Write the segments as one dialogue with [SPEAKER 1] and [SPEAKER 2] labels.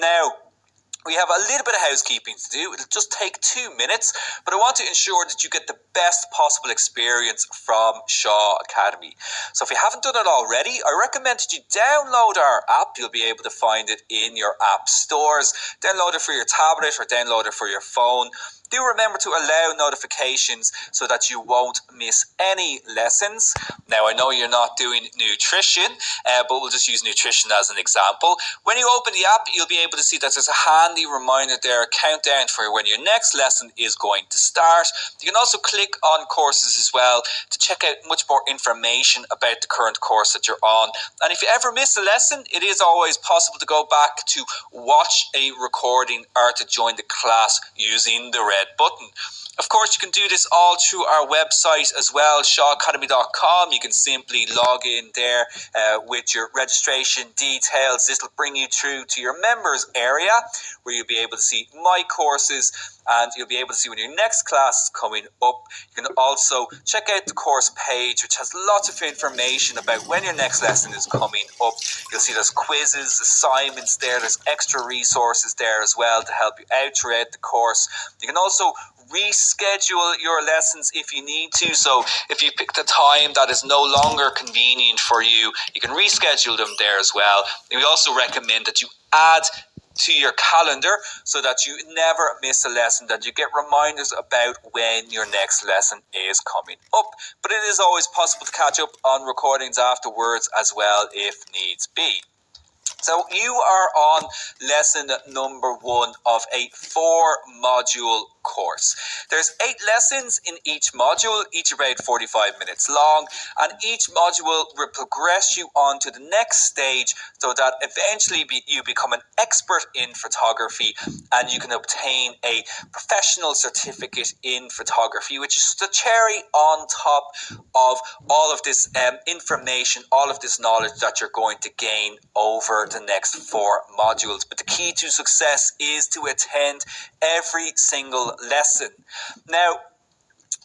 [SPEAKER 1] Now, we have a little bit of housekeeping to do. It'll just take 2 minutes, but I want to ensure that you get the best possible experience from Shaw Academy. So if you haven't done it already, I recommend that you download our app. You'll be able to find it in your app stores. Download it for your tablet or download it for your phone. Do remember to allow notifications so that you won't miss any lessons. Now, I know you're not doing nutrition, but we'll just use nutrition as an example. When you open the app, you'll be able to see that there's a handy reminder there, a countdown for when your next lesson is going to start. You can also click on courses as well to check out much more information about the current course that you're on. And if you ever miss a lesson, it is always possible to go back to watch a recording or to join the class using the red button. Of course, you can do this all through our website as well, shawacademy.com. You can simply log in there with your registration details. This will bring you through to your members area where you'll be able to see my courses and you'll be able to see when your next class is coming up. You can also check out the course page, which has lots of information about when your next lesson is coming up. You'll see there's quizzes, assignments there, there's extra resources there as well to help you out throughout the course. You can also reschedule your lessons if you need to. So if you picked a time that is no longer convenient for you, you can reschedule them there as well. And we also recommend that you add to your calendar so that you never miss a lesson, that you get reminders about when your next lesson is coming up. But it is always possible to catch up on recordings afterwards as well if needs be. So you are on lesson number 1 of a 4-module course. There's 8 lessons in each module, each about 45 minutes long, and each module will progress you on to the next stage so that eventually you become an expert in photography and you can obtain a professional certificate in photography, which is just a cherry on top of all of this information, all of this knowledge that you're going to gain over the next 4 modules. But the key to success is to attend every single lesson. Now,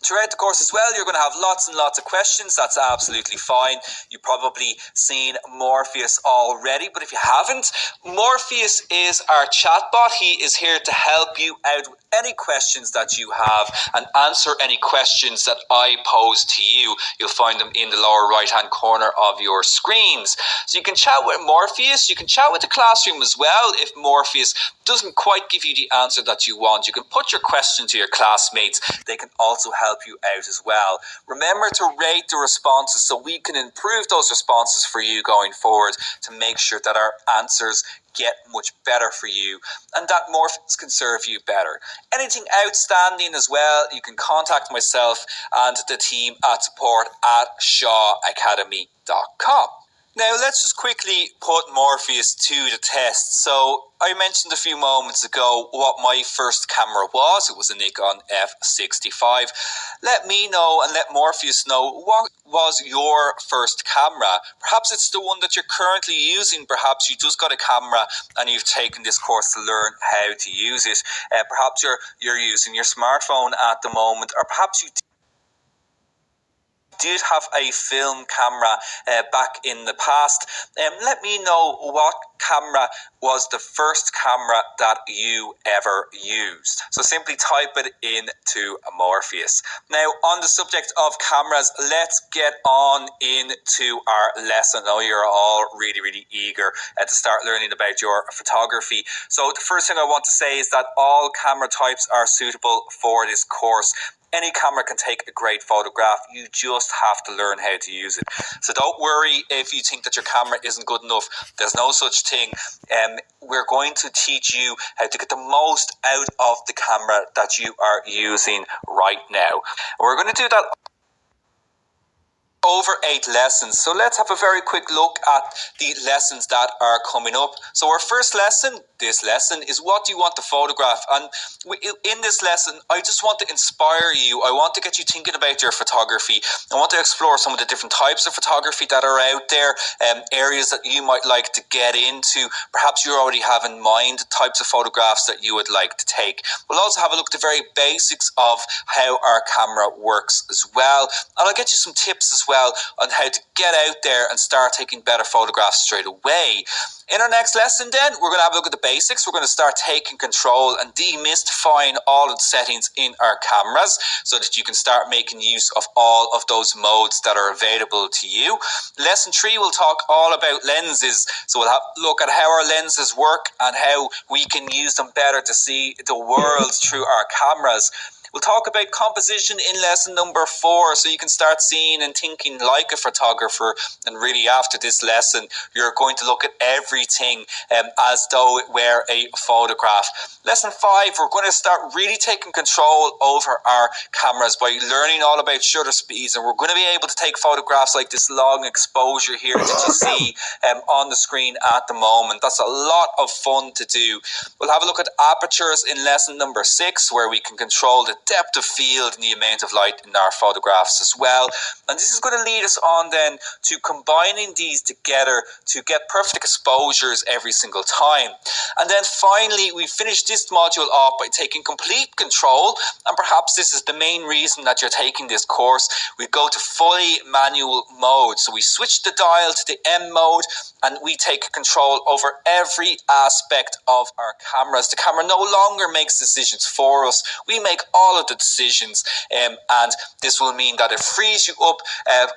[SPEAKER 1] throughout the course as well, you're going to have lots and lots of questions. That's absolutely fine. You've probably seen Morpheus already, but if you haven't, Morpheus is our chatbot. He is here to help you out with any questions that you have and answer any questions that I pose to you. You'll find them in the lower right hand corner of your screens. So you can chat with Morpheus. You can chat with the classroom as well. If Morpheus doesn't quite give you the answer that you want, you can put your question to your classmates. They can also help you out as well. Remember to rate the responses so we can improve those responses for you going forward to make sure that our answers get much better for you and that Morpheus can serve you better. Anything outstanding as well, you can contact myself and the team at support@shawacademy.com. Now, let's just quickly put Morpheus to the test. So, I mentioned a few moments ago what my first camera was. It was a Nikon F65. Let me know and let Morpheus know what was your first camera. Perhaps it's the one that you're currently using. Perhaps you just got a camera and you've taken this course to learn how to use it. Perhaps you're using your smartphone at the moment, or perhaps you did have a film camera back in the past. Let me know what camera was the first camera that you ever used. So simply type it into Morpheus. Now, on the subject of cameras, let's get on into our lesson. I know you're all really, really eager to start learning about your photography. So the first thing I want to say is that all camera types are suitable for this course. Any camera can take a great photograph. You just have to learn how to use it. So don't worry if you think that your camera isn't good enough. There's no such thing. We're going to teach you how to get the most out of the camera that you are using right now. We're going to do that over 8 lessons. So let's have a very quick look at the lessons that are coming up. So our first lesson, this lesson, is what do you want to photograph? And in this lesson, I just want to inspire you. I want to get you thinking about your photography. I want to explore some of the different types of photography that are out there, areas that you might like to get into. Perhaps you already have in mind types of photographs that you would like to take. We'll also have a look at the very basics of how our camera works as well. And I'll get you some tips as well well on how to get out there and start taking better photographs straight away. In our next lesson then, we're going to have a look at the basics. We're going to start taking control and demystifying all of the settings in our cameras so that you can start making use of all of those modes that are available to you. Lesson 3 will talk all about lenses. So we'll have a look at how our lenses work and how we can use them better to see the world through our cameras. We'll talk about composition in lesson number 4, so you can start seeing and thinking like a photographer. And really, after this lesson, you're going to look at everything as though it were a photograph. Lesson 5, we're going to start really taking control over our cameras by learning all about shutter speeds, and we're going to be able to take photographs like this long exposure here that you see on the screen at the moment. That's a lot of fun to do. We'll have a look at apertures in lesson number 6, where we can control the depth of field and the amount of light in our photographs as well. And this is going to lead us on then to combining these together to get perfect exposures every single time. And then finally, we finish this module off by taking complete control, and perhaps this is the main reason that you're taking this course. We go to fully manual mode. So we switch the dial to the M mode and we take control over every aspect of our cameras. The camera no longer makes decisions for us. We make all of the decisions, and this will mean that it frees you up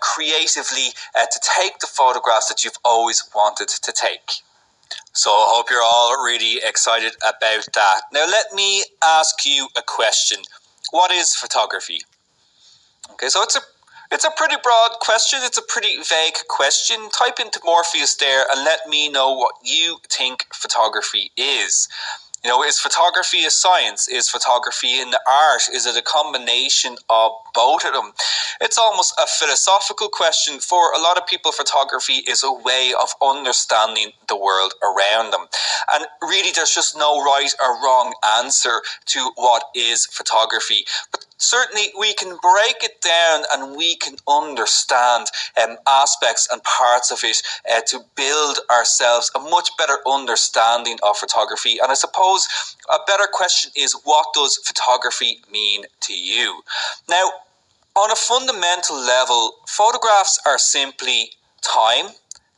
[SPEAKER 1] creatively to take the photographs that you've always wanted to take. So I hope you're all really excited about that. Now let me ask you a question. What is photography? Okay, so it's a pretty broad question. It's a pretty vague question. Type into Morpheus there and let me know what you think photography is. You know, is photography a science? Is photography an art? Is it a combination of both of them? It's almost a philosophical question. For a lot of people, photography is a way of understanding the world around them. And really, there's just no right or wrong answer to what is photography. But certainly, we can break it down and we can understand aspects and parts of it to build ourselves a much better understanding of photography. And I suppose a better question is, what does photography mean to you? Now, on a fundamental level, photographs are simply time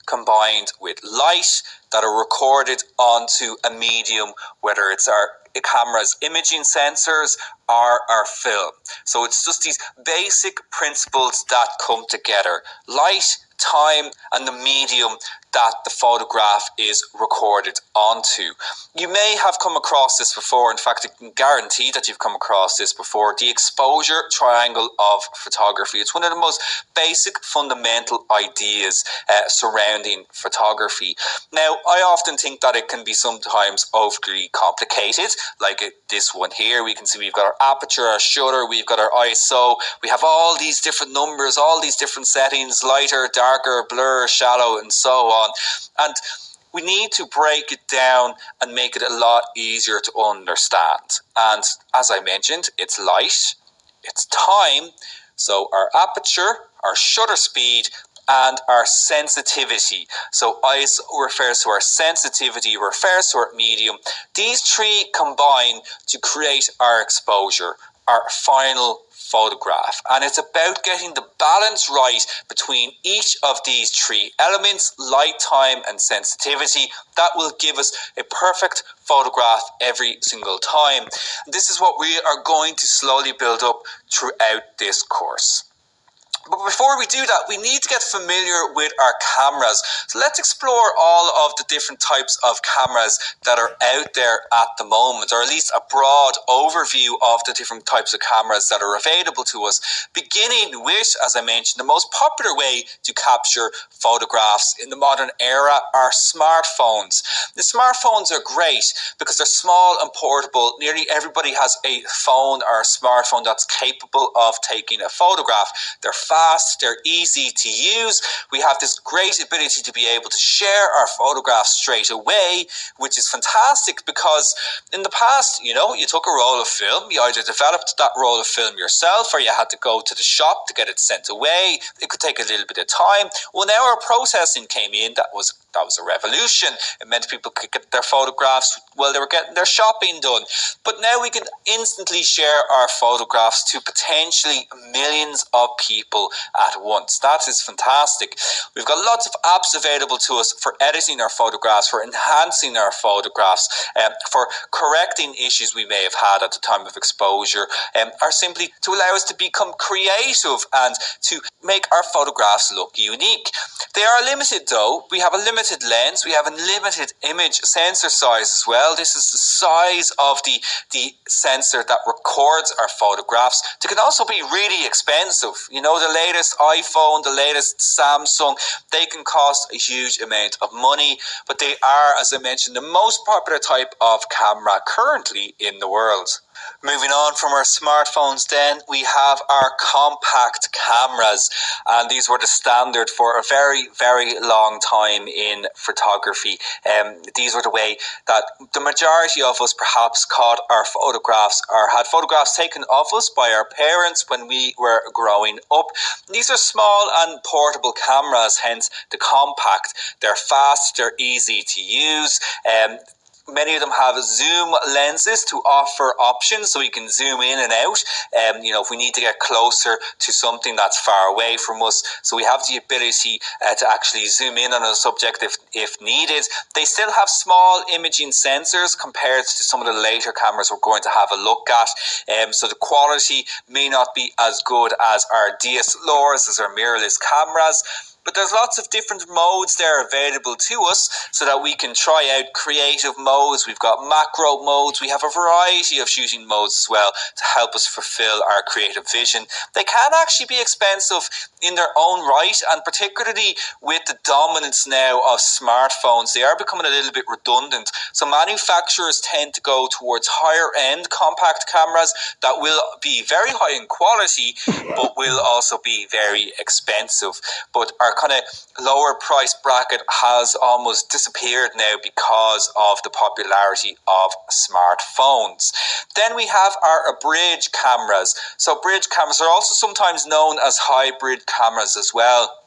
[SPEAKER 1] combined with light that are recorded onto a medium, whether it's our camera's imaging sensors or our film. So it's just these basic principles that come together: light, time, and the medium that the photograph is recorded onto. You may have come across this before. In fact, I can guarantee that you've come across this before. The exposure triangle of photography. It's one of the most basic fundamental ideas surrounding photography. Now, I often think that it can be sometimes overly complicated, like this one here. We can see we've got our aperture, our shutter, we've got our ISO, we have all these different numbers, all these different settings: lighter, darker, blur, shallow, and so on. And we need to break it down and make it a lot easier to understand. And as I mentioned, it's light, it's time, so our aperture, our shutter speed, and our sensitivity. So ISO refers to our sensitivity, refers to our medium. These three combine to create our exposure, our final photograph. And it's about getting the balance right between each of these three elements: light, time, and sensitivity. That will give us a perfect photograph every single time. This is what we are going to slowly build up throughout this course. But before we do that, we need to get familiar with our cameras. So let's explore all of the different types of cameras that are out there at the moment, or at least a broad overview of the different types of cameras that are available to us, beginning with, as I mentioned, the most popular way to capture photographs in the modern era are smartphones. The smartphones are great because they're small and portable. Nearly everybody has a phone or a smartphone that's capable of taking a photograph. They're fast, they're easy to use. We have this great ability to be able to share our photographs straight away, which is fantastic because in the past, you took a roll of film, you either developed that roll of film yourself or you had to go to the shop to get it sent away. It could take a little bit of time. Well, now our processing came in that was That was a revolution. It meant people could get their photographs while they were getting their shopping done. But now we can instantly share our photographs to potentially millions of people at once. That is fantastic. We've got lots of apps available to us for editing our photographs, for enhancing our photographs, for correcting issues we may have had at the time of exposure, or simply to allow us to become creative and to make our photographs look unique. They are limited though. We have a limited lens, we have a limited image sensor size as well. This is the size of the sensor that records our photographs. They can also be really expensive. You know, the latest iPhone, the latest Samsung, they can cost a huge amount of money, but they are, as I mentioned, the most popular type of camera currently in the world. Moving on from our smartphones then, we have our compact cameras, and these were the standard for a very, very long time in photography. These were the way that the majority of us perhaps caught our photographs or had photographs taken of us by our parents when we were growing up. These are small and portable cameras, hence the compact. They're fast, they're easy to use. Many of them have zoom lenses to offer options, so we can zoom in and out. If we need to get closer to something that's far away from us, so we have the ability to actually zoom in on a subject if needed. They still have small imaging sensors compared to some of the later cameras we're going to have a look at. So the quality may not be as good as our DSLRs, as our mirrorless cameras. But there's lots of different modes there available to us so that we can try out creative modes. We've got macro modes. We have a variety of shooting modes as well to help us fulfill our creative vision. They can actually be expensive in their own right, and particularly with the dominance now of smartphones, they are becoming a little bit redundant. So manufacturers tend to go towards higher end compact cameras that will be very high in quality, but will also be very expensive. But our kind of lower price bracket has almost disappeared now because of the popularity of smartphones. Then we have our bridge cameras. So bridge cameras are also sometimes known as hybrid cameras as well.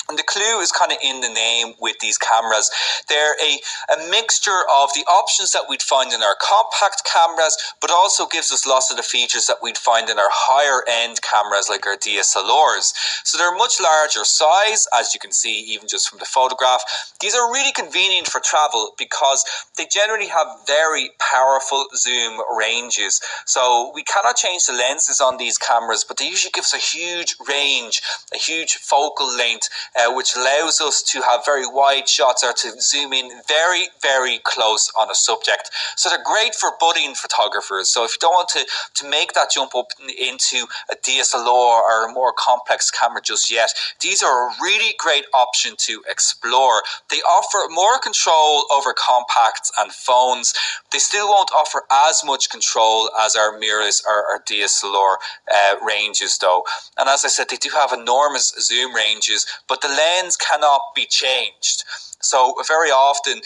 [SPEAKER 1] And the clue is kind of in the name with these cameras. They're a mixture of the options that we'd find in our compact cameras, but also gives us lots of the features that we'd find in our higher end cameras like our DSLRs. So they're much larger size, as you can see even just from the photograph. These are really convenient for travel because they generally have very powerful zoom ranges. So we cannot change the lenses on these cameras, but they usually give us a huge range, a huge focal length, which allows us to have very wide shots or to zoom in very, very close on a subject. So they're great for budding photographers. So if you don't want to make that jump up into a DSLR or a more complex camera just yet, these are a really great option to explore. They offer more control over compacts and phones. They still won't offer as much control as our mirrorless or our DSLR ranges though. And as I said, they do have enormous zoom ranges, but the lens cannot be changed. So very often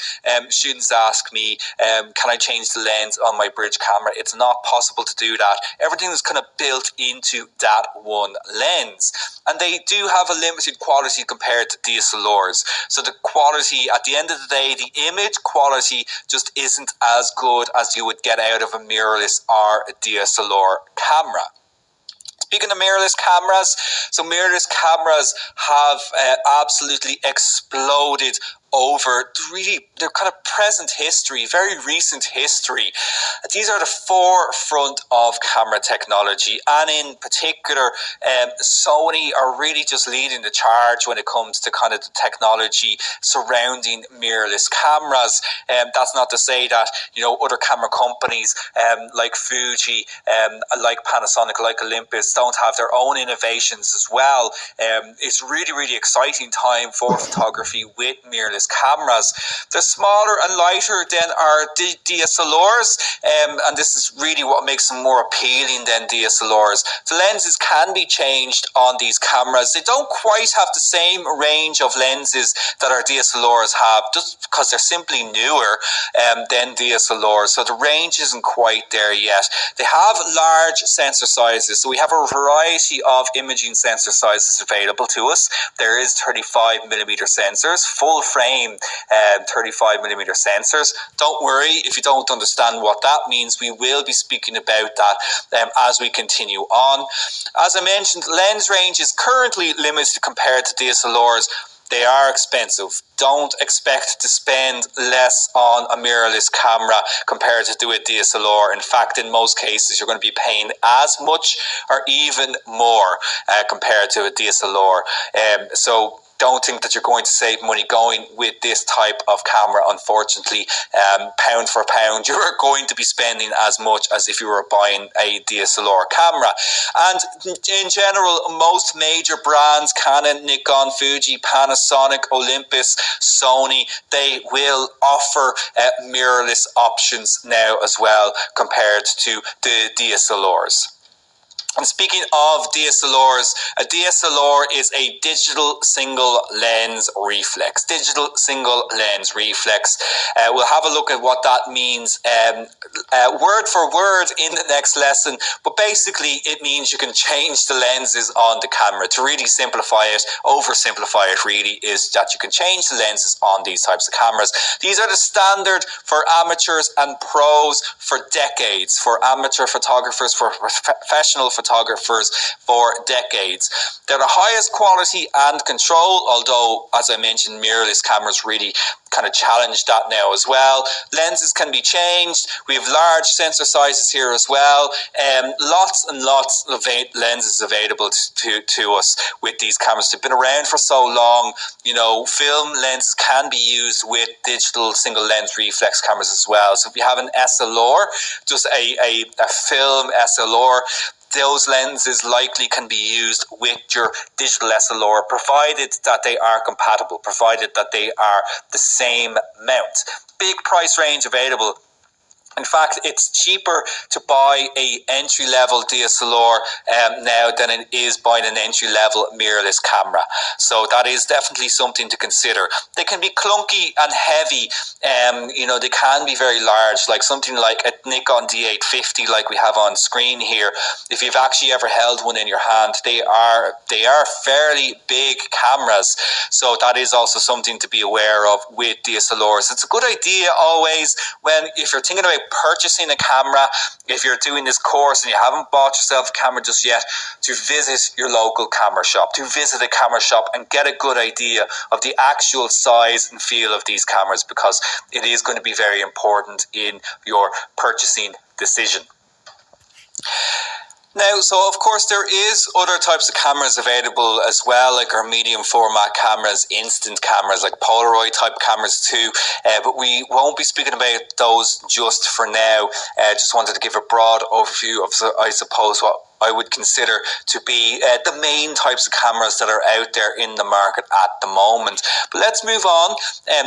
[SPEAKER 1] students ask me, can I change the lens on my bridge camera? It's not possible to do that. Everything is kind of built into that one lens. And they do have a limited quality compared to DSLRs. So the quality, at the end of the day, the image quality just isn't as good as you would get out of a mirrorless or a DSLR camera. Speaking of mirrorless cameras, so mirrorless cameras have absolutely exploded over really their kind of present history, very recent history. These are the forefront of camera technology, and in particular, Sony are really just leading the charge when it comes to kind of the technology surrounding mirrorless cameras. That's not to say that, other camera companies like Fuji, like Panasonic, like Olympus don't have their own innovations as well. It's really, really exciting time for photography with mirrorless cameras. They're smaller and lighter than our DSLRs, and this is really what makes them more appealing than DSLRs. The lenses can be changed on these cameras. They don't quite have the same range of lenses that our DSLRs have, just because they're simply newer than DSLRs, so the range isn't quite there yet. They have large sensor sizes, so we have a variety of imaging sensor sizes available to us. There is 35mm sensors, full frame same 35mm sensors. Don't worry if you don't understand what that means. We will be speaking about that as we continue on. As I mentioned, lens range is currently limited compared to DSLRs. They are expensive. Don't expect to spend less on a mirrorless camera compared to a DSLR. In fact, in most cases, you're going to be paying as much or even more compared to a DSLR. So don't think that you're going to save money going with this type of camera. Unfortunately, pound for pound, you're going to be spending as much as if you were buying a DSLR camera. And in general, most major brands, Canon, Nikon, Fuji, Panasonic, Olympus, Sony, they will offer mirrorless options now as well compared to the DSLRs. And speaking of DSLRs, a DSLR is a digital single lens reflex. Digital single lens reflex. We'll have a look at what that means word for word in the next lesson. But basically, it means you can change the lenses on the camera. To really simplify it, oversimplify it really, is that you can change the lenses on these types of cameras. These are the standard for amateurs and pros for decades, for amateur photographers, for professional photographers for decades. They're the highest quality and control, although, as I mentioned, mirrorless cameras really kind of challenge that now as well. Lenses can be changed. We have large sensor sizes here as well. Lots and lots of lenses available to us with these cameras. They've been around for so long. You know, film lenses can be used with digital single lens reflex cameras as well. So if you have an SLR, just a film SLR, those lenses likely can be used with your digital SLR, provided that they are compatible, provided that they are the same mount. Big price range available. In fact, it's cheaper to buy a entry-level DSLR now than it is buying an entry-level mirrorless camera. So that is definitely something to consider. They can be clunky and heavy. They can be very large, like something like a Nikon D850, like we have on screen here. If you've actually ever held one in your hand, they are fairly big cameras. So that is also something to be aware of with DSLRs. It's a good idea always if you're thinking about purchasing a camera, if you're doing this course and you haven't bought yourself a camera just yet, to visit your local camera shop, to visit a camera shop and get a good idea of the actual size and feel of these cameras, because it is going to be very important in your purchasing decision. Now, so of course there is other types of cameras available as well, like our medium format cameras, instant cameras, like Polaroid type cameras too, but we won't be speaking about those just for now. Just wanted to give a broad overview of, I suppose, what I would consider to be the main types of cameras that are out there in the market at the moment. But let's move on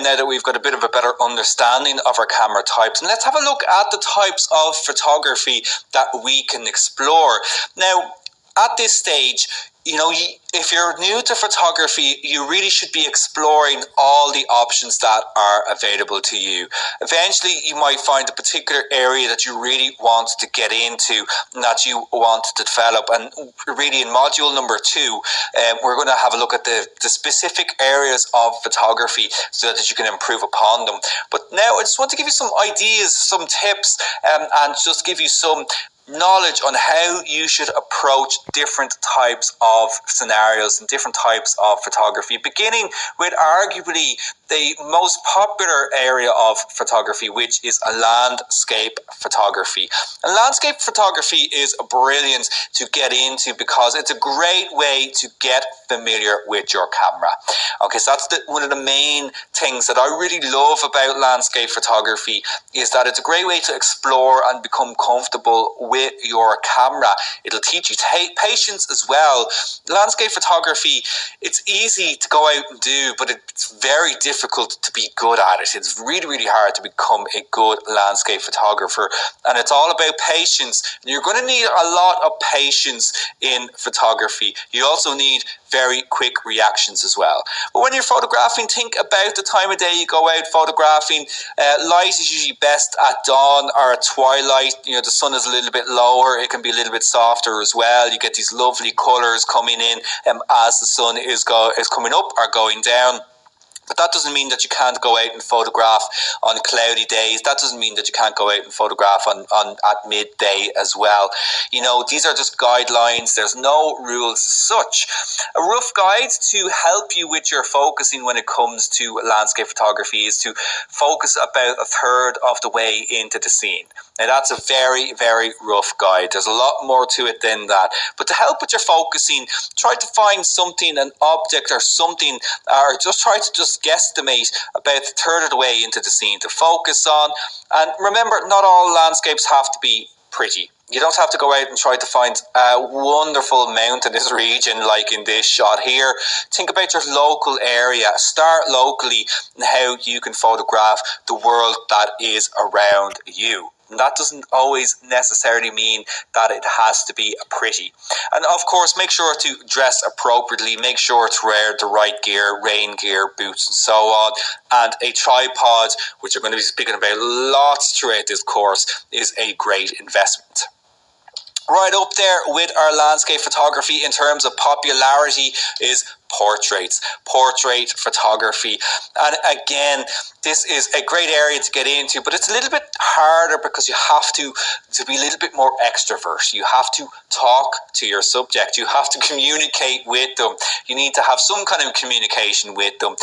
[SPEAKER 1] now that we've got a bit of a better understanding of our camera types, and let's have a look at the types of photography that we can explore. Now, at this stage, if you're new to photography, you really should be exploring all the options that are available to you. Eventually, you might find a particular area that you really want to get into and that you want to develop. And really, in module number 2, we're going to have a look at the specific areas of photography so that you can improve upon them. But now, I just want to give you some ideas, some tips, and just give you some knowledge on how you should approach different types of scenarios and different types of photography, beginning with arguably the most popular area of photography, which is a landscape photography. And landscape photography is brilliant to get into because it's a great way to get familiar with your camera. Okay, so that's one of the main things that I really love about landscape photography, is that it's a great way to explore and become comfortable with your camera. It'll teach you patience as well. Landscape photography, it's easy to go out and do, but it's very difficult to be good at it. It's really, really hard to become a good landscape photographer, and it's all about patience. You're going to need a lot of patience in photography. You also need very quick reactions as well. But when you're photographing, think about the time of day you go out photographing. Light is usually best at dawn or at twilight. The sun is a little bit lower. It can be a little bit softer as well. You get these lovely colours coming in as the sun is coming up or going down. But that doesn't mean that you can't go out and photograph on cloudy days. That doesn't mean that you can't go out and photograph on at midday as well. You know, these are just guidelines. There's no rules as such. A rough guide to help you with your focusing when it comes to landscape photography is to focus about a third of the way into the scene. Now that's a very, very rough guide. There's a lot more to it than that. But to help with your focusing, try to find something, an object or something, or just try to just guesstimate about a third of the way into the scene to focus on. And remember, not all landscapes have to be pretty. You don't have to go out and try to find a wonderful mountainous region like in this shot here. Think about your local area. Start locally and how you can photograph the world that is around you. And that doesn't always necessarily mean that it has to be pretty. And of course, make sure to dress appropriately. Make sure to wear the right gear, rain gear, boots, and so on. And a tripod, which I'm going to be speaking about lots throughout this course, is a great investment. Right up there with our landscape photography in terms of popularity is portraits, portrait photography. And again, this is a great area to get into, but it's a little bit harder because you have to be a little bit more extrovert. You have to talk to your subject. You have to communicate with them. You need to have some kind of communication with them,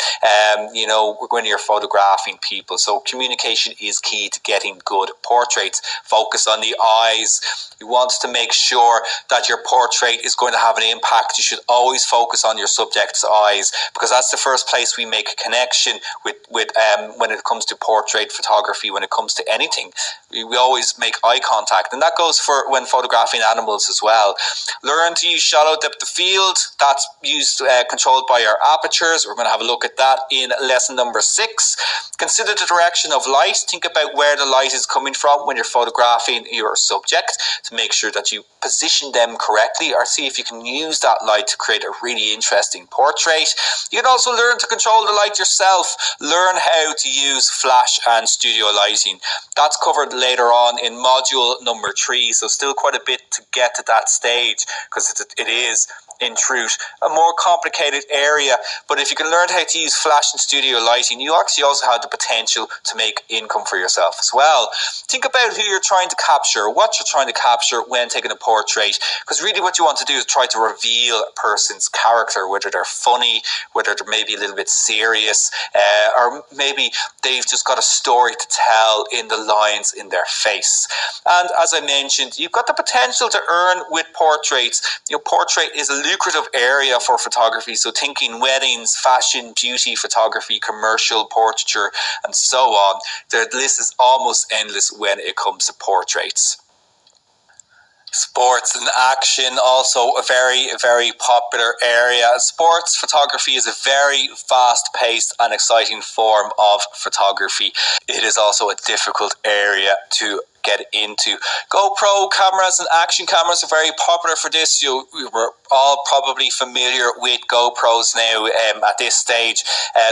[SPEAKER 1] you know, when you're photographing people. So communication is key to getting good portraits. Focus on the eyes. You want to make sure that your portrait is going to have an impact. You should always focus on your subject's eyes because that's the first place we make a connection with when it comes to portrait photography, when it comes to anything. We always make eye contact, and that goes for when photographing animals as well. Learn to use shallow depth of field. That's used controlled by our apertures. We're going to have a look at that in lesson number 6. Consider the direction of light. Think about where the light is coming from when you're photographing your subject to make sure that you position them correctly, or see if you can use that light to create a really interesting portrait. You can also learn to control the light yourself. Learn how to use flash and studio lighting. That's covered later on in module number 3, so still quite a bit to get to that stage because it is in truth a more complicated area. But if you can learn how to use flash and studio lighting, you actually also have the potential to make income for yourself as well. Think about who you're trying to capture, what you're trying to capture when taking a portrait, because really what you want to do is try to reveal a person's character, whether they're funny, whether they're maybe a little bit serious, or maybe they've just got a story to tell in the lines in their face. And as I mentioned, you've got the potential to earn with portraits. You know, portrait is a lucrative area for photography, so thinking weddings, fashion, beauty photography, commercial portraiture, and so on. The list is almost endless when it comes to portraits. Sports and action, also a very, very popular area. Sports photography is a very fast-paced and exciting form of photography. It is also a difficult area to get into. GoPro cameras and action cameras are very popular for this. We're all probably familiar with GoPros now at this stage.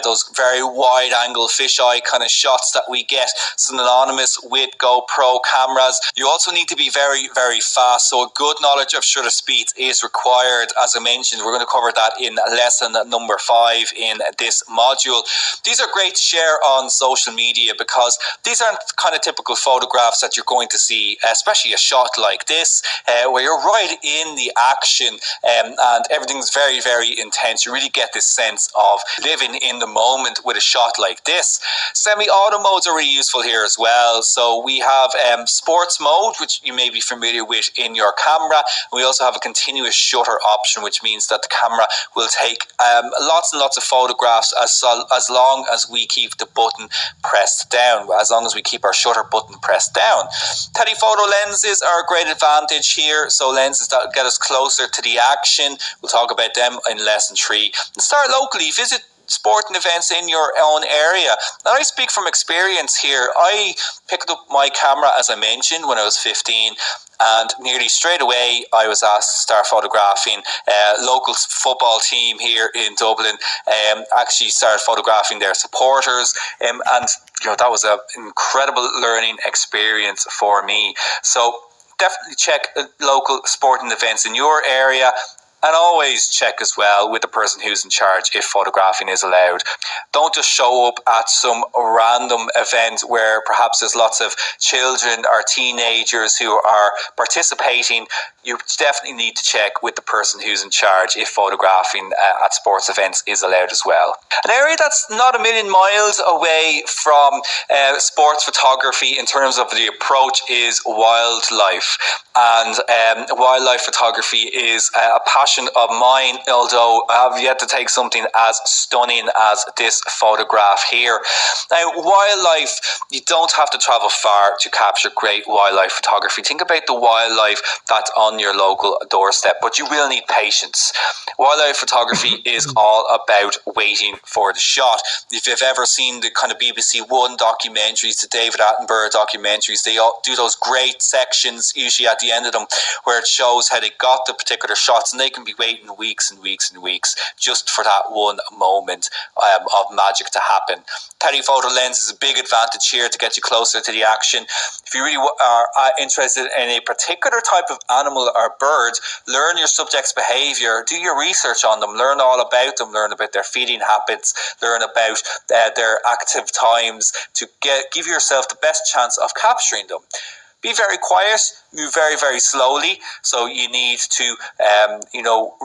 [SPEAKER 1] Those very wide angle fisheye kind of shots that we get synonymous with GoPro cameras. You also need to be very, very fast, so a good knowledge of shutter speeds is required. As I mentioned, we're going to cover that in lesson number 5 in this module. These are great to share on social media because these aren't kind of typical photographs that you're going to see, especially a shot like this, where you're right in the action and everything's very, very intense. You really get this sense of living in the moment with a shot like this. Semi-auto modes are really useful here as well. So we have sports mode, which you may be familiar with in your camera. We also have a continuous shutter option, which means that the camera will take lots and lots of photographs as long as we keep the button pressed down, as long as we keep our shutter button pressed down. Telephoto lenses are a great advantage here, so lenses that get us closer to the action. We'll talk about them in lesson 3. And start locally. Visit sporting events in your own area. Now, I speak from experience here. I picked up my camera, as I mentioned, when I was 15, and nearly straight away I was asked to start photographing a local football team here in Dublin. Actually started photographing their supporters, and you know, that was an incredible learning experience for me. So definitely check local sporting events in your area. And always check as well with the person who's in charge if photographing is allowed. Don't just show up at some random event where perhaps there's lots of children or teenagers who are participating. You definitely need to check with the person who's in charge if photographing at sports events is allowed as well. An area that's not a million miles away from sports photography in terms of the approach is wildlife. And wildlife photography is a passion of mine, although I have yet to take something as stunning as this photograph here. Now, wildlife, you don't have to travel far to capture great wildlife photography. Think about the wildlife that's on your local doorstep, but you will need patience. Wildlife photography is all about waiting for the shot. If you've ever seen the kind of BBC One documentaries, the David Attenborough documentaries, they all do those great sections, usually at the end of them, where it shows how they got the particular shots, and they can be waiting weeks and weeks and weeks just for that one moment of magic to happen. Telephoto lens is a big advantage here to get you closer to the action. If you really are interested in a particular type of animal or bird, learn your subject's behaviour, do your research on them, learn all about them, learn about their feeding habits, learn about their active times to give yourself the best chance of capturing them. Be very quiet, move very, very slowly. So you need to,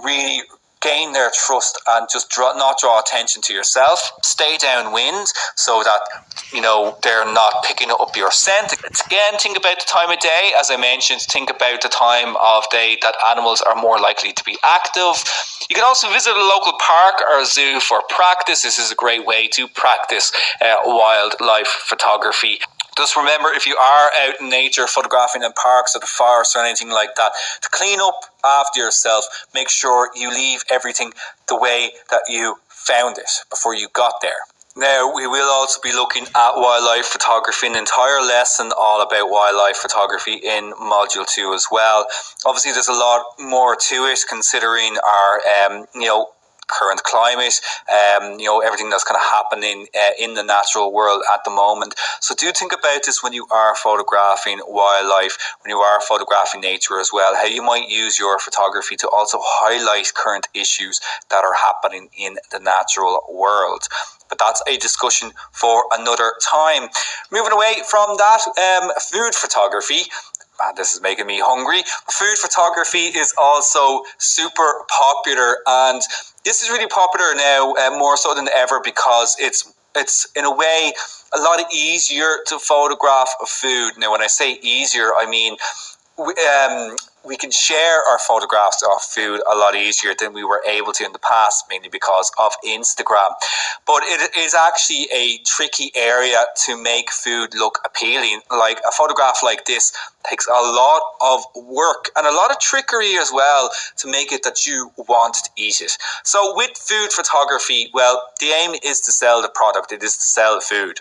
[SPEAKER 1] really gain their trust and just not draw attention to yourself. Stay downwind so that, they're not picking up your scent. Again, think about the time of day. As I mentioned, think about the time of day that animals are more likely to be active. You can also visit a local park or zoo for practice. This is a great way to practice wildlife photography. Just remember, if you are out in nature photographing in parks or the forest or anything like that, to clean up after yourself, make sure you leave everything the way that you found it before you got there. Now, we will also be looking at wildlife photography, an entire lesson all about wildlife photography in Module 2 as well. Obviously, there's a lot more to it considering our, current climate, everything that's kind of happening in the natural world at the moment. So do think about this when you are photographing wildlife, when you are photographing nature as well, how you might use your photography to also highlight current issues that are happening in the natural world. But that's a discussion for another time. Moving away from that, food photography. Man, this is making me hungry. Food photography is also super popular, and this is really popular now, more so than ever, because it's in a way a lot easier to photograph food. Now, when I say easier, I mean we can share our photographs of food a lot easier than we were able to in the past, mainly because of Instagram. But it is actually a tricky area to make food look appealing. Like a photograph like this takes a lot of work and a lot of trickery as well to make it that you want to eat it. So with food photography, well, the aim is to sell the product. It is to sell food.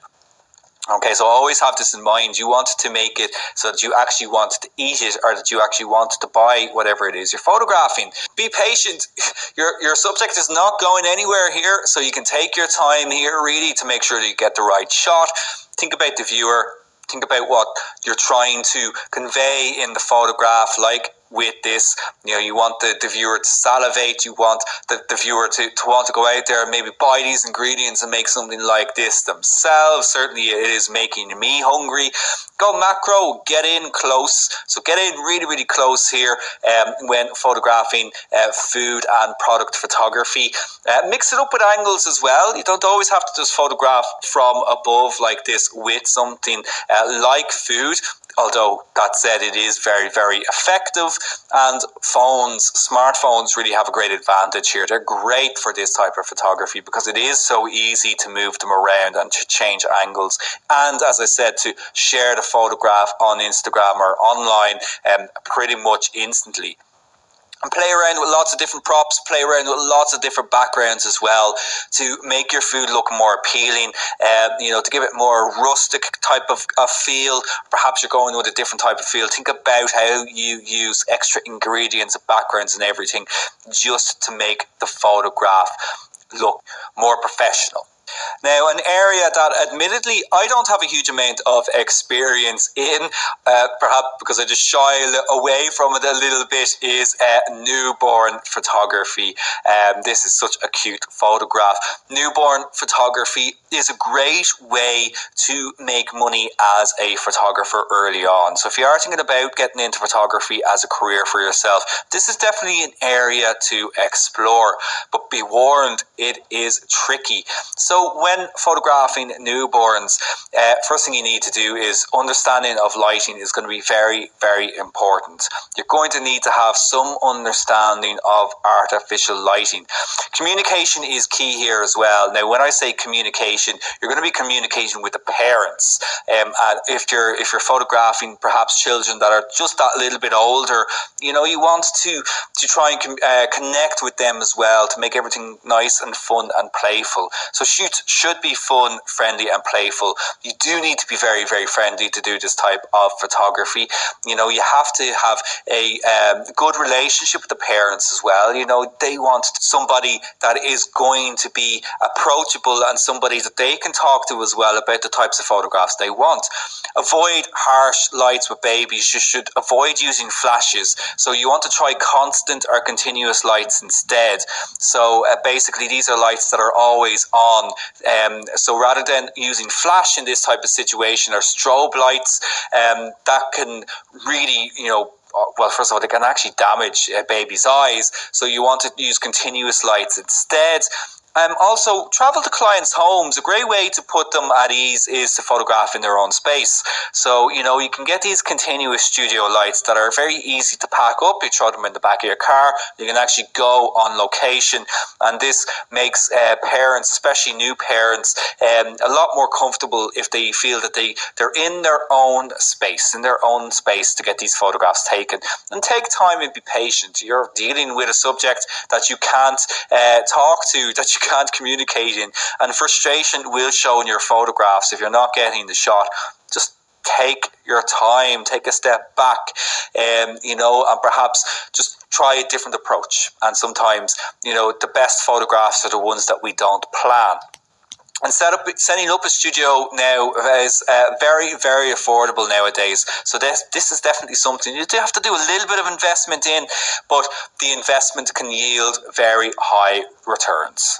[SPEAKER 1] Okay, so always have this in mind. You want to make it so that you actually want to eat it, or that you actually want to buy whatever it is you're photographing. Be patient. Your subject is not going anywhere here, so you can take your time here really to make sure that you get the right shot. Think about the viewer. Think about what you're trying to convey in the photograph. Like with this, you want the viewer to salivate, you want the viewer to want to go out there and maybe buy these ingredients and make something like this themselves. Certainly it is making me hungry. Go macro, get in close. So get in really, really close here when photographing food and product photography. Mix it up with angles as well. You don't always have to just photograph from above like this with something like food. Although that said, it is very, very effective, and smartphones really have a great advantage here. They're great for this type of photography because it is so easy to move them around and to change angles, and as I said, to share the photograph on Instagram or online pretty much instantly. And play around with lots of different props, play around with lots of different backgrounds as well to make your food look more appealing, to give it more rustic type of feel. Perhaps you're going with a different type of feel. Think about how you use extra ingredients and backgrounds and everything just to make the photograph look more professional. Now, an area that admittedly I don't have a huge amount of experience in, perhaps because I just shy away from it a little bit, is newborn photography. This is such a cute photograph. Newborn photography is a great way to make money as a photographer early on. So if you are thinking about getting into photography as a career for yourself, this is definitely an area to explore. But be warned, it is tricky. So when photographing newborns, first thing you need to do is understanding of lighting is going to be very, very important. You're going to need to have some understanding of artificial lighting. Communication is key here as well. Now, when I say communication, you're going to be communicating with the parents. And if you're photographing perhaps children that are just that little bit older, you want to try and connect with them as well to make everything nice and fun and playful. So shoots should be fun, friendly and playful. You do need to be very, very friendly to do this type of photography. You have to have a good relationship with the parents as well. They want somebody that is going to be approachable and somebody that they can talk to as well about the types of photographs they want. Avoid harsh lights with babies. You should avoid using flashes. So you want to try constant or continuous lights instead. So basically these are lights that are always on. So rather than using flash in this type of situation or strobe lights, that can really, well, first of all, they can actually damage a baby's eyes. So you want to use continuous lights instead. Also, travel to clients' homes. A great way to put them at ease is to photograph in their own space. So, you can get these continuous studio lights that are very easy to pack up. You throw them in the back of your car. You can actually go on location. And this makes parents, especially new parents, a lot more comfortable if they feel that they're in their own space, to get these photographs taken. And take time and be patient. You're dealing with a subject that you can't talk to, that you can't communicate in, and frustration will show in your photographs if you're not getting the shot. Just take your time, take a step back, and perhaps just try a different approach. And sometimes, the best photographs are the ones that we don't plan. And setting up a studio now is very, very affordable nowadays. So this is definitely something you do have to do a little bit of investment in, but the investment can yield very high returns.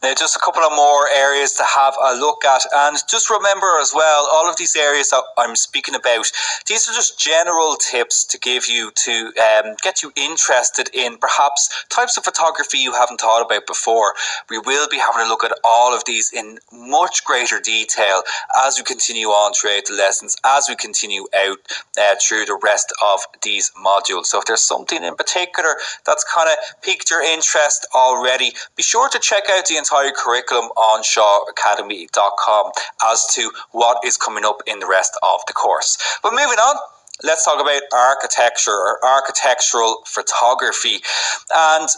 [SPEAKER 1] Now, just a couple of more areas to have a look at, and just remember as well, all of these areas that I'm speaking about, these are just general tips to give you to get you interested in perhaps types of photography you haven't thought about before. We will be having a look at all of these in much greater detail as we continue on throughout the lessons, as we continue out through the rest of these modules. So if there's something in particular that's kind of piqued your interest already, be sure to check out the entire curriculum on shawacademy.com as to what is coming up in the rest of the course. But moving on, let's talk about architecture or architectural photography. And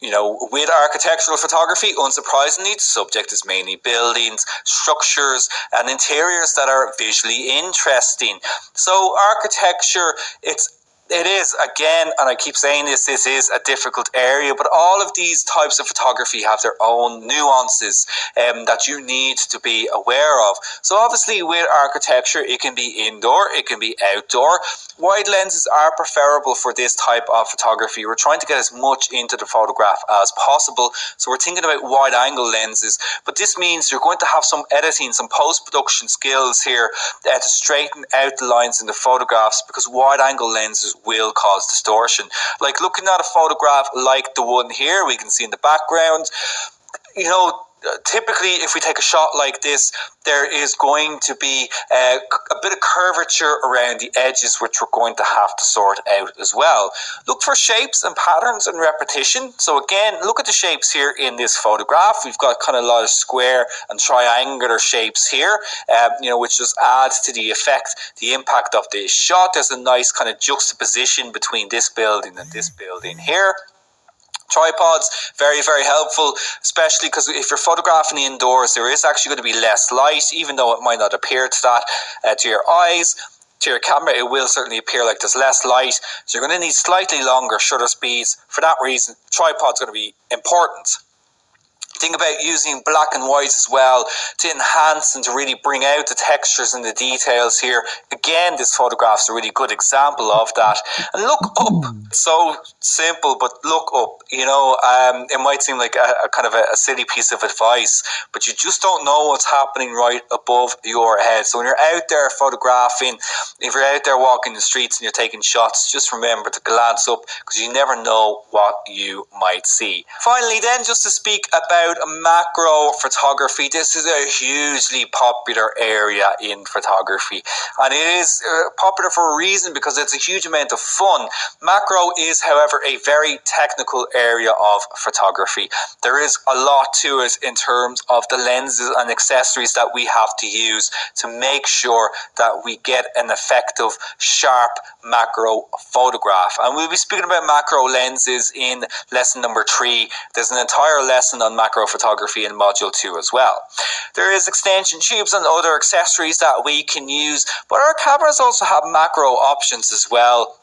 [SPEAKER 1] with architectural photography, unsurprisingly, the subject is mainly buildings, structures, and interiors that are visually interesting. So architecture, it is, again, and I keep saying this is a difficult area, but all of these types of photography have their own nuances that you need to be aware of. So obviously with architecture, it can be indoor, it can be outdoor. Wide lenses are preferable for this type of photography. We're trying to get as much into the photograph as possible, so we're thinking about wide angle lenses, but this means you're going to have some editing, some post-production skills here to straighten out the lines in the photographs, because wide angle lenses will cause distortion. Like looking at a photograph like the one here we can see in the background, typically if we take a shot like this, there is going to be a bit of curvature around the edges, which we're going to have to sort out as well. Look for shapes and patterns and repetition. So again, look at the shapes here in this photograph. We've got kind of a lot of square and triangular shapes here, which just adds to the effect, the impact of this shot. There's a nice kind of juxtaposition between this building and this building here. Tripods, very, very helpful, especially because if you're photographing indoors, there is actually going to be less light, even though it might not appear to that to your eyes. To your camera, it will certainly appear like there's less light, so you're going to need slightly longer shutter speeds. For that reason, tripod's going to be important. Think about using black and white as well to enhance and to really bring out the textures and the details here. Again, this photograph's a really good example of that. And look up. It's so simple, but look up. It might seem like a kind of a silly piece of advice, but you just don't know what's happening right above your head. So when you're out there photographing, if you're out there walking the streets and you're taking shots, just remember to glance up, because you never know what you might see. Finally then, just to speak about macro photography. This is a hugely popular area in photography, and it is popular for a reason, because it's a huge amount of fun. Macro is, however, a very technical area of photography. There is a lot to it in terms of the lenses and accessories that we have to use to make sure that we get an effective, sharp macro photograph. And we'll be speaking about macro lenses in lesson number 3. There's an entire lesson on macro photography in module 2 as well. There is extension tubes and other accessories that we can use, but our cameras also have macro options as well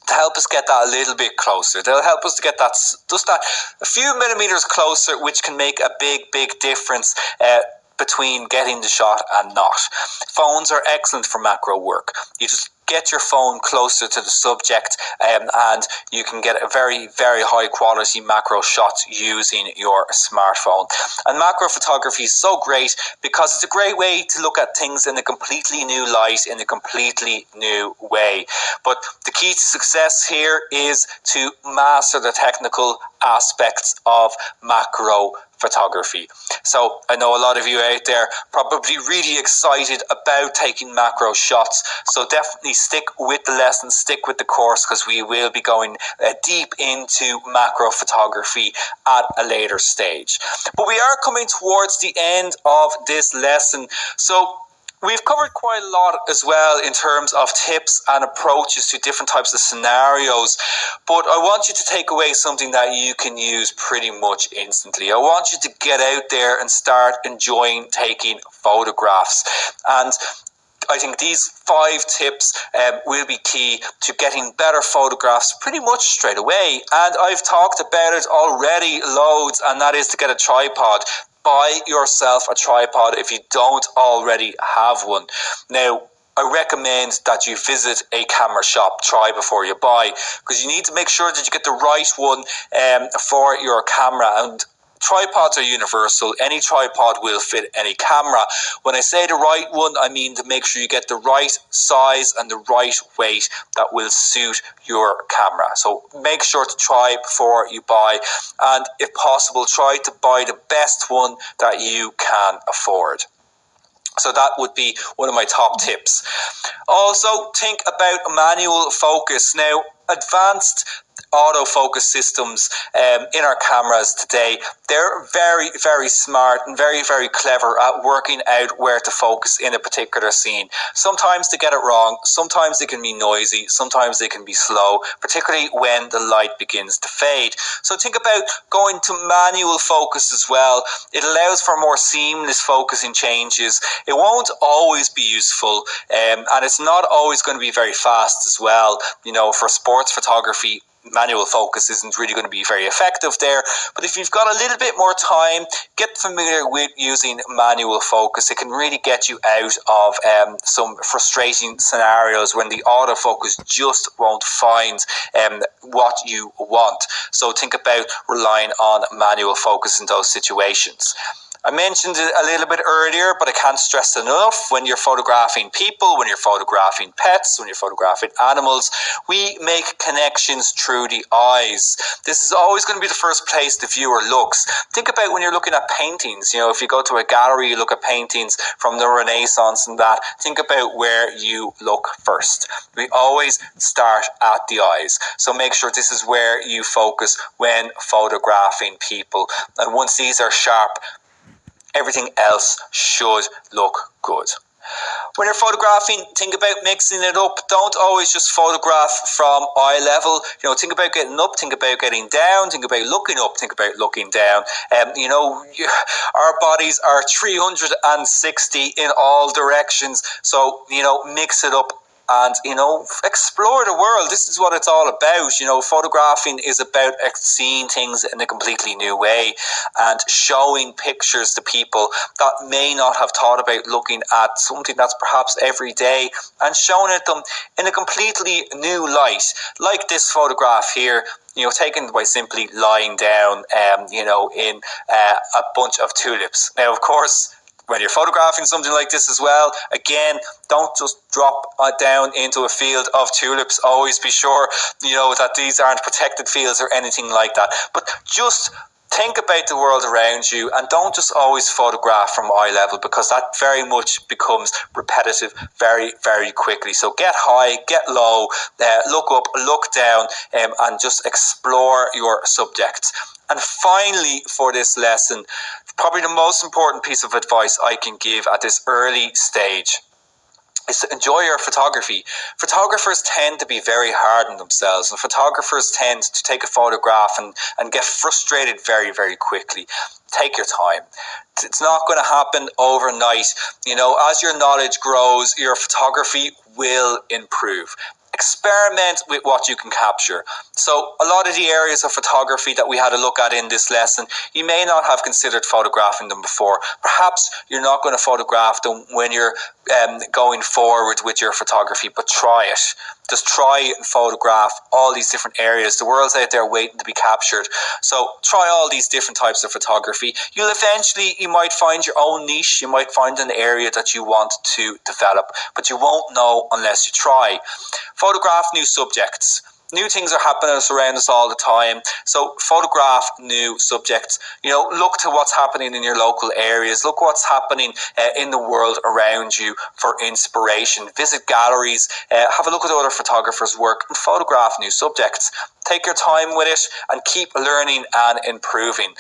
[SPEAKER 1] to help us get that a little bit closer. They'll help us to get that just that a few millimeters closer, which can make a big difference between getting the shot and not. Phones are excellent for macro work. You just get your phone closer to the subject and you can get a very high quality macro shot using your smartphone. And macro photography is so great because it's a great way to look at things in a completely new light, in a completely new way. But the key to success here is to master the technical aspects of macro photography. So I know a lot of you out there probably really excited about taking macro shots, so definitely stick with the lesson, stick with the course, because we will be going deep into macro photography at a later stage. But we are coming towards the end of this lesson, so we've covered quite a lot as well in terms of tips and approaches to different types of scenarios, but I want you to take away something that you can use pretty much instantly. I want you to get out there and start enjoying taking photographs. And I think these 5 tips will be key to getting better photographs pretty much straight away. And I've talked about it already loads, and that is to get a tripod. Buy yourself a tripod if you don't already have one. Now, I recommend that you visit a camera shop, try before you buy, because you need to make sure that you get the right one for your camera. And tripods are universal. Any tripod will fit any camera. When I say the right one, I mean to make sure you get the right size and the right weight that will suit your camera. So make sure to try before you buy, and if possible, try to buy the best one that you can afford. So that would be one of my top tips. Also, think about manual focus. Now, advanced autofocus systems in our cameras today, they're very smart and very clever at working out where to focus in a particular scene. Sometimes they get it wrong, sometimes they can be noisy, sometimes they can be slow, particularly when the light begins to fade. So think about going to manual focus as well. It allows for more seamless focusing changes. It won't always be useful, and it's not always going to be very fast as well. For sports photography, manual focus isn't really going to be very effective there, but if you've got a little bit more time, get familiar with using manual focus. It can really get you out of some frustrating scenarios when the autofocus just won't find what you want. So think about relying on manual focus in those situations. I mentioned it a little bit earlier, but I can't stress enough, when you're photographing people, when you're photographing pets, when you're photographing animals, we make connections through the eyes. This is always going to be the first place the viewer looks. Think about when you're looking at paintings. If you go to a gallery, you look at paintings from the Renaissance and that, think about where you look first. We always start at the eyes. So make sure this is where you focus when photographing people. And once these are sharp, everything else should look good. When you're photographing, think about mixing it up. Don't always just photograph from eye level. Think about getting up, think about getting down, think about looking up, think about looking down. Our bodies are 360 in all directions. So, mix it up. and, explore the world. This is what it's all about. Photographing is about seeing things in a completely new way and showing pictures to people that may not have thought about looking at something that's perhaps every day, and showing it them in a completely new light. Like this photograph here, taken by simply lying down, in a bunch of tulips. Now, of course, when you're photographing something like this as well, again, don't just drop down into a field of tulips. Always be sure, that these aren't protected fields or anything like that. But just think about the world around you, and don't just always photograph from eye level, because that very much becomes repetitive very, very quickly. So get high, get low, look up, look down, and just explore your subjects. And finally, for this lesson, probably the most important piece of advice I can give at this early stage is to enjoy your photography. Photographers tend to be very hard on themselves, and photographers tend to take a photograph and get frustrated very, very quickly. Take your time. It's not going to happen overnight. As your knowledge grows, your photography will improve. Experiment with what you can capture. So a lot of the areas of photography that we had a look at in this lesson, you may not have considered photographing them before. Perhaps you're not going to photograph them when you're going forward with your photography, but try it. Just try and photograph all these different areas. The world's out there waiting to be captured. So try all these different types of photography. You might find your own niche. You might find an area that you want to develop, but you won't know unless you try. Photograph new subjects. New things are happening around us all the time, so photograph new subjects. Look to what's happening in your local areas. Look what's happening in the world around you for inspiration. Visit galleries, have a look at other photographers' work, and photograph new subjects. Take your time with it and keep learning and improving.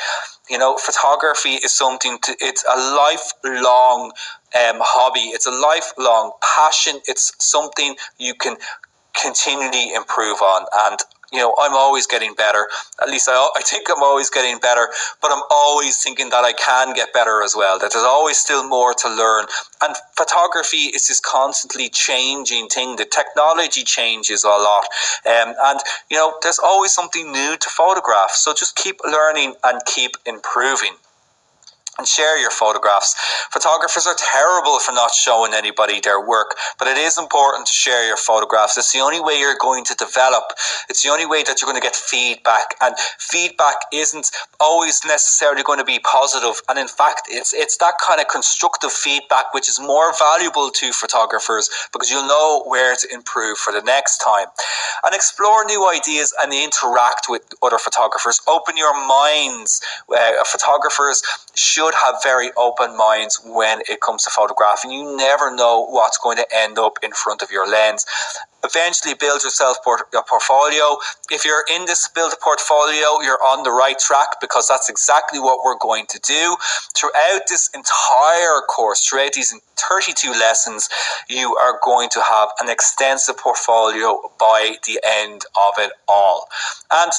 [SPEAKER 1] Photography is it's a lifelong hobby. It's a lifelong passion. It's something you can continually improve on, and I'm always getting better. At least I think I'm always getting better, but I'm always thinking that I can get better as well, that there's always still more to learn. And photography is this constantly changing thing. The technology changes a lot, and there's always something new to photograph. So just keep learning and keep improving. And share your photographs. Photographers are terrible for not showing anybody their work, but it is important to share your photographs. It's the only way you're going to develop. It's the only way that you're going to get feedback, and feedback isn't always necessarily going to be positive. And in fact, it's that kind of constructive feedback which is more valuable to photographers, because you'll know where to improve for the next time. And explore new ideas and interact with other photographers. Open your minds. Photographers should have very open minds when it comes to photographing. You never know what's going to end up in front of your lens. Eventually build yourself a portfolio. If you're in this build a portfolio, you're on the right track, because that's exactly what we're going to do. Throughout this entire course, throughout these 32 lessons, you are going to have an extensive portfolio by the end of it all. And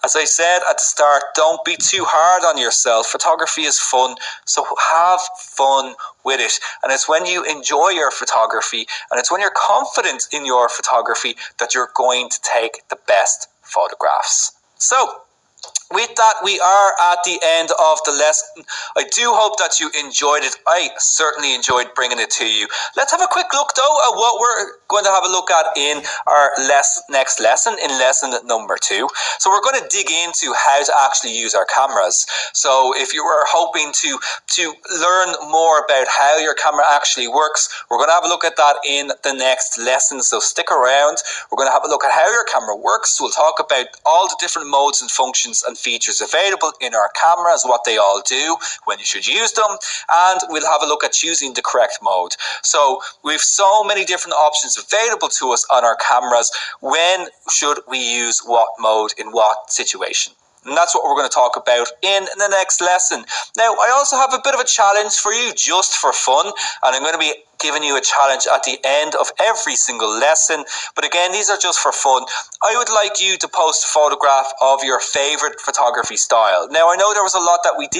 [SPEAKER 1] as I said at the start, don't be too hard on yourself. Photography is fun, so have fun with it. And it's when you enjoy your photography, and it's when you're confident in your photography, that you're going to take the best photographs. So, with that, we are at the end of the lesson. I do hope that you enjoyed it. I certainly enjoyed bringing it to you. Let's have a quick look, though, at what we're going to have a look at in our next lesson, in lesson number 2. So we're going to dig into how to actually use our cameras. So if you were hoping to learn more about how your camera actually works, we're going to have a look at that in the next lesson. So stick around. We're going to have a look at how your camera works. We'll talk about all the different modes and functions and features available in our cameras, what they all do, when you should use them, and we'll have a look at choosing the correct mode. So we've so many different options available to us on our cameras. When should we use what mode in what situation? And that's what we're going to talk about in the next lesson. Now, I also have a bit of a challenge for you, just for fun, and I'm going to be giving you a challenge at the end of every single lesson. But again, these are just for fun. I would like you to post a photograph of your favorite photography style. Now, I know there was a lot that we did